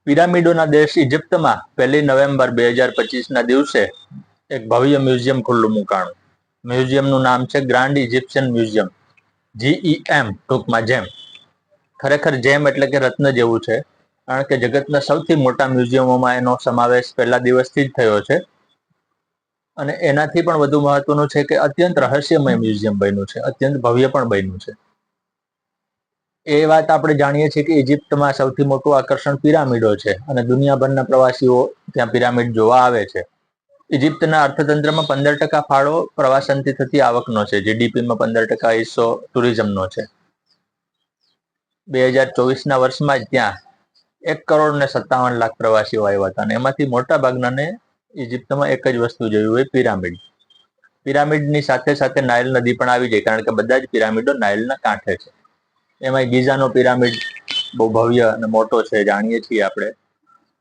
પિરામિડોના દેશ ઇજિપ્તમાં 1 નવેમ્બર 2025ના દિવસે એક ભવ્ય મ્યુઝિયમ ખુલ્લું મુકાણું. મ્યુઝિયમનું નામ છે ગ્રાન્ડ ઇજિપ્શિયન મ્યુઝિયમ, GEM, ટૂંકમાં જેમ. ખરેખર જેમ એટલે કે રત્ન જેવું છે, કારણ કે જગતના સૌથી મોટા મ્યુઝિયમોમાં એનો સમાવેશ પહેલા દિવસથી જ થયો છે. અને એનાથી પણ વધુ મહત્વનું છે કે અત્યંત રહસ્યમય મ્યુઝિયમ બન્યું છે, અત્યંત ભવ્ય પણ બન્યું છે. એ વાત આપણે જાણીએ છીએ કે ઇજિપ્તમાં સૌથી મોટું આકર્ષણ પિરામિડો છે અને દુનિયાભરના પ્રવાસીઓ ત્યાં પિરામિડ જોવા આવે છે. ઇજિપ્તના અર્થતંત્રમાં 15% ફાળો પ્રવાસનથી થતી આવકનો છે. GDPમાં 15% હિસ્સો ટુરિઝમનો છે. 2024ના વર્ષમાં જ ત્યાં 1,57,00,000 પ્રવાસીઓ આવ્યા હતા અને એમાંથી મોટા ભાગનાને ઇજિપ્તમાં એક જ વસ્તુ જોયું હોય, પિરામિડ. પિરામિડની સાથે સાથે નાઇલ નદી પણ આવી જાય, કારણ કે બધા જ પિરામિડો નાઇલના કાંઠે છે. એમાં ગીઝાનો પિરામિડ બહુ ભવ્ય અને મોટો છે, જાણીએ છીએ આપણે.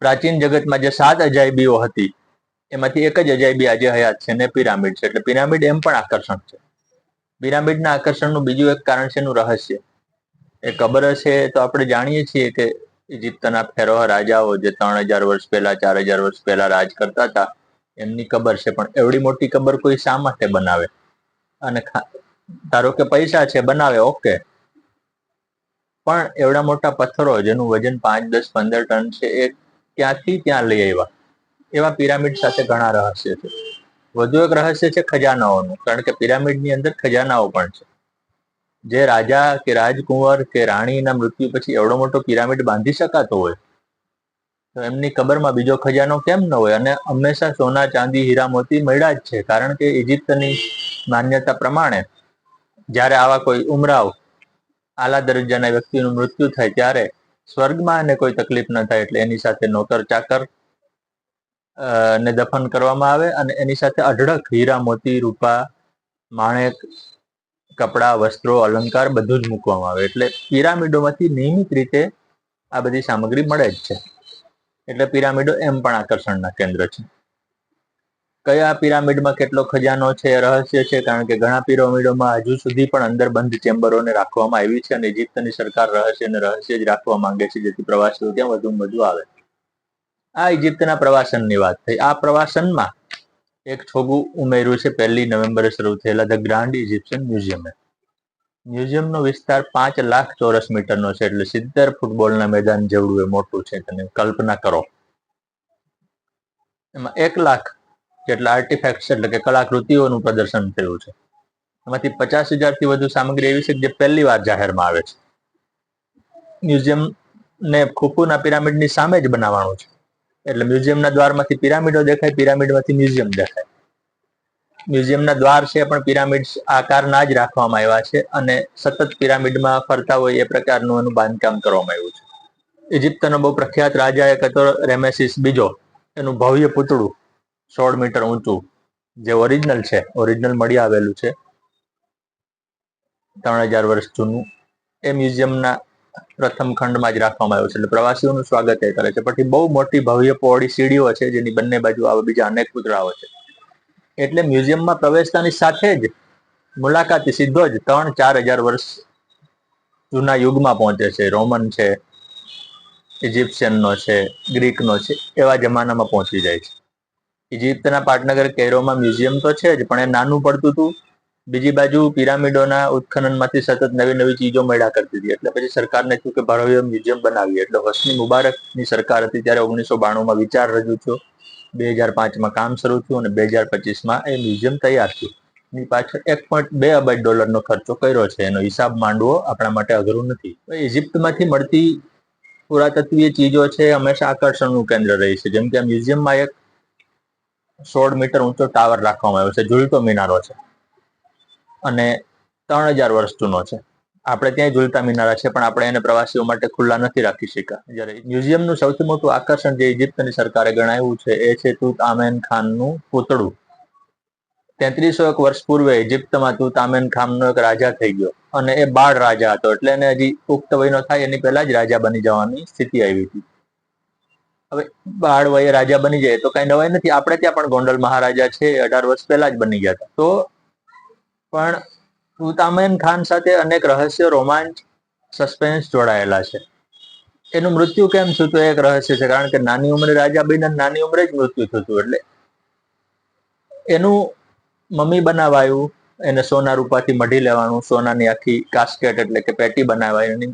પ્રાચીન જગતમાં જે 7 અજાયબીઓ હતી એમાંથી એક જ અજાયબી આજે હયાત છે ને પિરામિડ છે. એટલે પિરામિડ એમ પણ આકર્ષણ છે. પિરામિડના આકર્ષણનું બીજું એક કારણ છે એનું રહસ્ય. એ કબર છે તો આપણે જાણીએ છીએ કે ઇજિપ્તના ફેરોહ રાજાઓ જે 3,000 વર્ષ પહેલા 4,000 વર્ષ પહેલા રાજ કરતા હતા, એમની કબર છે. પણ એવડી મોટી કબર કોઈ શા માટે બનાવે? અને ધારો કે પૈસા છે, બનાવે, ઓકે, પણ એવડા મોટા પથ્થરો જેનું વજન 5, 10, 15 ટન છે, એ ક્યાંથી ત્યાં લઈ આવ્યા? એવા પિરામિડ સાથે ઘણા રહસ્ય છે. વધુ એક રહસ્ય છે ખજાનાઓનું, કારણ કે પિરામિડની અંદર ખજાનાઓ પણ છે. જે રાજા કે રાજકુંવર કે રાણીના મૃત્યુ પછી એવડો મોટો પિરામિડ બાંધી શકાતો હોય, તો એમની કબરમાં બીજો ખજાનો કેમ ન હોય? અને હંમેશા સોના, ચાંદી, હીરા, મોતી મળ્યા જ છે, કારણ કે ઇજિપ્તની માન્યતા પ્રમાણે જ્યારે આવા કોઈ ઉમરાવ, આલા દરજ્જાના વ્યક્તિનું મૃત્યુ થાય ત્યારે સ્વર્ગમાં એને કોઈ તકલીફ ન થાય એટલે એની સાથે નોકર ચાકર ને દફન કરવામાં આવે અને એની સાથે અઢળક હીરા, મોતી, રૂપા, માણેક, કપડા, વસ્ત્રો, અલંકાર બધું જ મૂકવામાં આવે. એટલે પિરામિડોમાંથી નિયમિત રીતે આ બધી સામગ્રી મળે જ છે. એટલે પિરામિડો એમ પણ આકર્ષણના કેન્દ્ર છે. કયા પિરામિડમાં કેટલો ખજાનો છે એ રહસ્ય છે, કારણ કે ઘણા પિરામિડોમાં હજુ સુધી પણ અંદર બંધ ચેમ્બરોને રાખવામાં આવી છે અને ઇજિપ્તની સરકાર રહસ્ય જ રાખવા માંગે છે, જેથી પ્રવાસીઓ ત્યાં વધુમાં વધુ આવે. આ ઇજિપ્તના પ્રવાસનની વાત થઈ. આ પ્રવાસનમાં એક છોગું ઉમેર્યું છે 1 નવેમ્બરે શરૂ થયેલા ધ ગ્રાન્ડ ઇજિપ્શિયન મ્યુઝિયમે. મ્યુઝિયમનો વિસ્તાર 5 લાખ ચોરસ મીટરનો છે, એટલે 70 ફૂટબોલના મેદાન જેવડું એ મોટું છે. તમે કલ્પના કરો. એમાં 1 લાખ જેટલા આર્ટિફેક્ટ્સ એટલે કે કલાકૃતિઓનું પ્રદર્શન થયું છે. એમાંથી 50,000થી વધુ સામગ્રી એવી છે જે પહેલી વાર જાહેરમાં આવે છે. મ્યુઝિયમને ખુફુના પિરામિડની સામે જ બનાવવાનું છે, એટલે મ્યુઝિયમના દ્વારમાંથી પિરામિડો દેખાય, પિરામિડમાંથી મ્યુઝિયમ દેખાય. મ્યુઝિયમના દ્વાર છે પણ પિરામિડ આકારના જ રાખવામાં આવ્યા છે અને સતત પિરામિડમાં ફરતા હોય એ પ્રકારનું એનું બાંધકામ કરવામાં આવ્યું છે. ઇજિપ્તનો બહુ પ્રખ્યાત રાજા એક હતો, રેમેસીસ બીજો. એનું ભવ્ય પૂતળું 16 મીટર ઊંચું, જે ઓરિજિનલ છે, ઓરિજિનલ મળી આવેલું છે, 3,000 વર્ષ જૂનું, એ મ્યુઝિયમના પ્રથમ ખંડમાં જ રાખવામાં આવ્યું છે. એટલે પ્રવાસીઓનું સ્વાગત એ કરે છે. પછી બહુ મોટી ભવ્ય પહોળી સીડીઓ છે, જેની બંને બાજુ આવા બીજા અનેક પૂતળાઓ છે. એટલે મ્યુઝિયમમાં પ્રવેશતાની સાથે જ મુલાકાતી સીધો જ 3-4 હજાર વર્ષ જૂના યુગમાં પહોંચે છે. રોમન છે, ઇજિપ્શિયનનો છે, ગ્રીકનો છે, એવા જમાનામાં પહોંચી જાય છે. ઇજિપ્તના પાટનગર કૈરોમાં મ્યુઝિયમ તો છે જ, પણ એ નાનું પડતું હતું. બીજી બાજુ પિરામિડોના ઉત્ખનનમાંથી સતત નવી નવી ચીજો મળ્યા કરતી હતી. એટલે પછી સરકારને થયું કે ભવ્ય મ્યુઝિયમ બનાવીએ. એટલે હોસ્ની મુબારકની સરકાર હતી ત્યારે 1992માં વિચાર રજૂ થયો, 2005માં કામ શરૂ થયું અને 2025માં એ મ્યુઝિયમ તૈયાર થયું. એની પાછળ $1.2 અબજનો ખર્ચો કર્યો છે. એનો હિસાબ માંડવો આપણા માટે અઘરું નથી. ઇજિપ્તમાંથી મળતી પુરાતત્વીય ચીજો છે હંમેશા આકર્ષણનું કેન્દ્ર રહી છે. જેમ કે મ્યુઝિયમમાં એક 16 મીટર ઊંચો ટાવર રાખવામાં આવ્યો છે, ઝૂલતો મિનારો છે અને 3,000 વર્ષ જૂનો છે. આપણે ત્યાં ઝૂલતા મિનારા છે, પણ આપણે એને પ્રવાસીઓ માટે ખુલ્લા નથી રાખી શક્યા. જ્યારે મ્યુઝિયમનું સૌથી મોટું આકર્ષણ જે ઇજિપ્તની સરકારે ગણાવ્યું છે એ છે તુતઆમેન ખાનનું પૂતળું. 3300 વર્ષ પૂર્વે ઇજિપ્તમાં તુતઆમેન ખાનનો એક રાજા થઈ ગયો અને એ બાળ રાજા હતો, એટલે એને હજી પુખ્ત વયનો થાય એની પહેલા જ રાજા બની જવાની સ્થિતિ આવી હતી. હવે બાળ વયે રાજા બની જાય તો કઈ નવાઈ નથી. આપણે ત્યાં પણ ગોંડલ મહારાજા છે, 18 વર્ષ પહેલા જ બની ગયા હતા. તો પણ તુતઆમેન ખાન સાથે અનેક રહસ્ય, રોમાંચ, સસ્પેન્સ જોડાયેલા છે. એનું મૃત્યુ કેમ થયું તો એક રહસ્ય છે, કારણ કે નાની ઉંમરે રાજા બન્યા, નાની ઉંમરે જ મૃત્યુ થતું, એટલે એનું મમ્મી બનાવાયું, એને સોના રૂપાથી મઢી લેવાનું, સોનાની આખી કાસ્કેટ એટલે કે પેટી બનાવાય, એની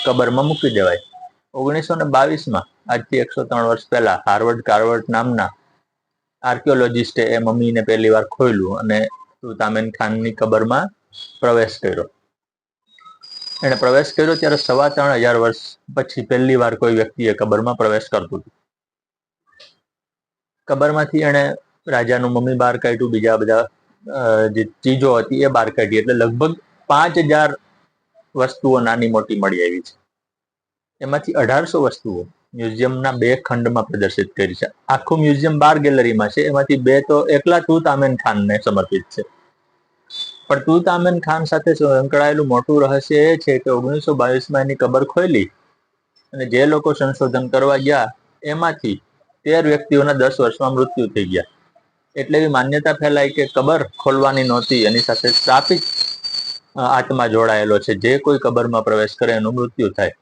કબરમાં મૂકી દેવાય. 1922માં, આજથી 103 વર્ષ પહેલા, હાર્વર્ડ કાર્વર્ટ નામના આર્કિયોલોજિસ્ટે એ મમ્મીને પહેલી વાર ખોલ્યું અને તુતામેન ખાનની કબરમાં પ્રવેશ કર્યો. એને પ્રવેશ કર્યો ત્યારે 3,500 વર્ષ પછી પહેલી વાર કોઈ વ્યક્તિએ કબરમાં પ્રવેશ કરતું હતું. કબરમાંથી એને રાજાનું મમ્મી બહાર કાઢ્યું, બીજા બધા જે ચીજો હતી એ બહાર કાઢી, એટલે લગભગ 5,000 વસ્તુઓ નાની મોટી મળી આવી છે. એમાંથી 1,800 વસ્તુઓ મ્યુઝિયમના 2 ખંડમાં પ્રદર્શિત કરી છે. આખું મ્યુઝિયમ 12 ગેલેરીમાં છે, એમાંથી 2 તો એકલા તુતામેન ખાનને સમર્પિત છે. પણ તુતામેન ખાન સાથે સંકળાયેલું મોટું રહસ્ય એ છે કે 1922માં એની કબર ખોલી અને જે લોકો સંશોધન કરવા ગયા એમાંથી 13 વ્યક્તિઓના 10 વર્ષમાં મૃત્યુ થઈ ગયા. એટલે એવી માન્યતા ફેલાઈ કે કબર ખોલવાની નહોતી, એની સાથે શ્રાપિત આત્મા જોડાયેલો છે, જે કોઈ કબરમાં પ્રવેશ કરે એનું મૃત્યુ થાય.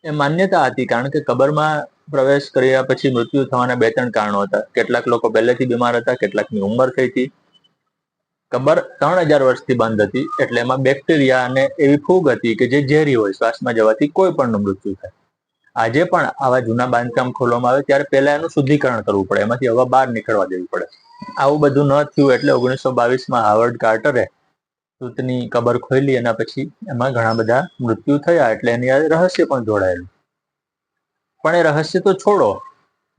એ માન્યતા હતી, કારણ કે કબરમાં પ્રવેશ કર્યા પછી મૃત્યુ થવાના 2-3 કારણો હતા. કેટલાક લોકો પહેલેથી બીમાર હતા, કેટલાકની ઉંમર થઈ હતી. કબર 3,000 વર્ષથી બંધ હતી, એટલે એમાં બેક્ટેરિયા અને એવી ફૂગ હતી કે જે ઝેરી હોય, શ્વાસમાં જવાથી કોઈ પણનું મૃત્યુ થાય. આજે પણ આવા જૂના બાંધકામ ખોલવામાં આવે ત્યારે પહેલા એનું શુદ્ધિકરણ કરવું પડે, એમાંથી હવા બહાર નીકળવા દેવી પડે. આવું બધું ન થયું એટલે 1922માં હાર્વર્ડ કાર્ટરે તુતની કબર ખોલી, એના પછી એમાં ઘણા બધા મૃત્યુ થયા, એટલે એની આ રહસ્ય પણ જોડાયેલું. પણ એ રહસ્ય તો છોડો,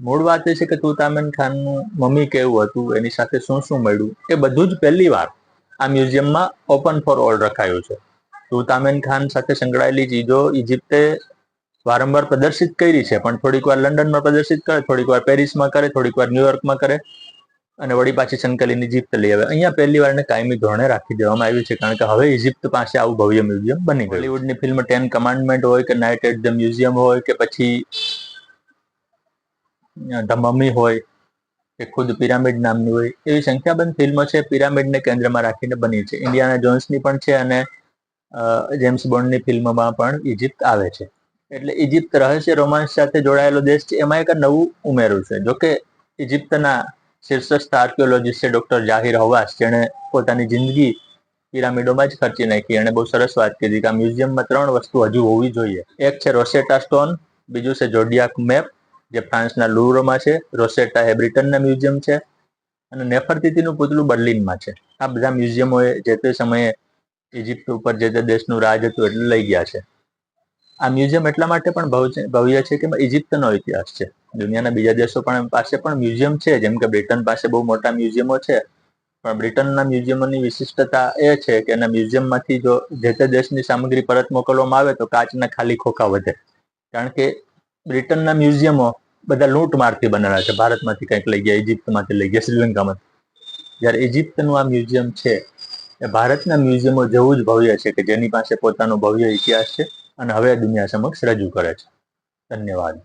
મૂળ વાત એ છે કે તુતામેન ખાનનું મમ્મી કેવું હતું, એની સાથે શું શું મળ્યું, એ બધું જ પહેલી વાર આ મ્યુઝિયમમાં ઓપન ફોર ઓલ રખાયું છે. તુતામેન ખાન સાથે સંકળાયેલી ચીજો ઇજિપ્તે વારંવાર પ્રદર્શિત કરી છે, પણ થોડીક વાર લંડનમાં પ્રદર્શિત કરે, થોડીક વાર પેરિસમાં કરે, થોડીક વાર ન્યુયોર્કમાં કરે, અને વળી પાછી સંકલિત ઇજિપ્ત લઈ આવે. અહીંયા પહેલી વાર કાયમી ધોરણે રાખી દેવામાં આવ્યું છે, કારણ કે હવે ઇજિપ્ત પાસે આવું ભવ્ય મ્યુઝિયમ બની ગયું. બોલિવૂડની ફિલ્મ 10 કમાન્ડમેન્ટ હોય કે નાઇટ એટ ધ મ્યુઝિયમ હોય કે પછી ધ મમી હોય કે ખુદ પિરામિડ નામની હોય, એવી સંખ્યાબંધ ફિલ્મો છે પિરામિડને કેન્દ્રમાં રાખીને બની છે. ઇન્ડિયાના જોન્સની પણ છે અને જેમ્સ બોન્ડની ફિલ્મમાં પણ ઇજિપ્ત આવે છે. એટલે ઇજિપ્ત રહસ્ય રોમાંચ સાથે જોડાયેલો દેશ છે. એમાં એક નવું ઉમેરું છે. જોકે ઇજિપ્તના શીર્ષસ્થ આર્કિયોલોજિસ્ટ છે ડોક્ટર જાહિર હવાસ, જેણે પોતાની જિંદગી પિરામિડોમાં જ ખર્ચી નાખી. એણે બહુ સરસ વાત કીધી કે આ મ્યુઝિયમમાં 3 વસ્તુ હજુ હોવી જોઈએ. એક છે રોસેટા સ્ટોન, બીજું છે જોડિયાક મેપ, જે ફ્રાન્સના લુવરમાં છે, રોસેટા એ બ્રિટનના મ્યુઝિયમ છે, અને નેફરતિતીનું પુતળું બર્લિનમાં છે. આ બધા મ્યુઝિયમોએ જે તે સમયે ઇજિપ્ત ઉપર જે તે દેશનું રાજ હતું એટલે લઈ ગયા છે. આ મ્યુઝિયમ એટલા માટે પણ ભવ્ય છે કે ઇજિપ્તનો ઇતિહાસ છે. દુનિયાના બીજા દેશો પાસે પણ મ્યુઝિયમ છે, જેમ કે બ્રિટન પાસે બહુ મોટા મ્યુઝિયમો છે, પણ બ્રિટનના મ્યુઝિયમોની વિશિષ્ટતા એ છે કે એના મ્યુઝિયમમાંથી જો જે તે દેશની સામગ્રી પરત મોકલવામાં આવે તો કાચના ખાલી ખોખા વધે, કારણ કે બ્રિટનના મ્યુઝિયમો બધા લૂંટમારથી બનેલા છે. ભારતમાંથી કંઈક લઈ ગયા, ઇજિપ્તમાંથી લઈ ગયા, શ્રીલંકામાંથી. જ્યારે ઇજિપ્તનું આ મ્યુઝિયમ છે એ ભારતના મ્યુઝિયમો જેવું જ ભવ્ય છે, કે જેની પાસે પોતાનો ભવ્ય ઇતિહાસ છે અને હવે દુનિયા સમક્ષ રજૂ કરે છે. ધન્યવાદ.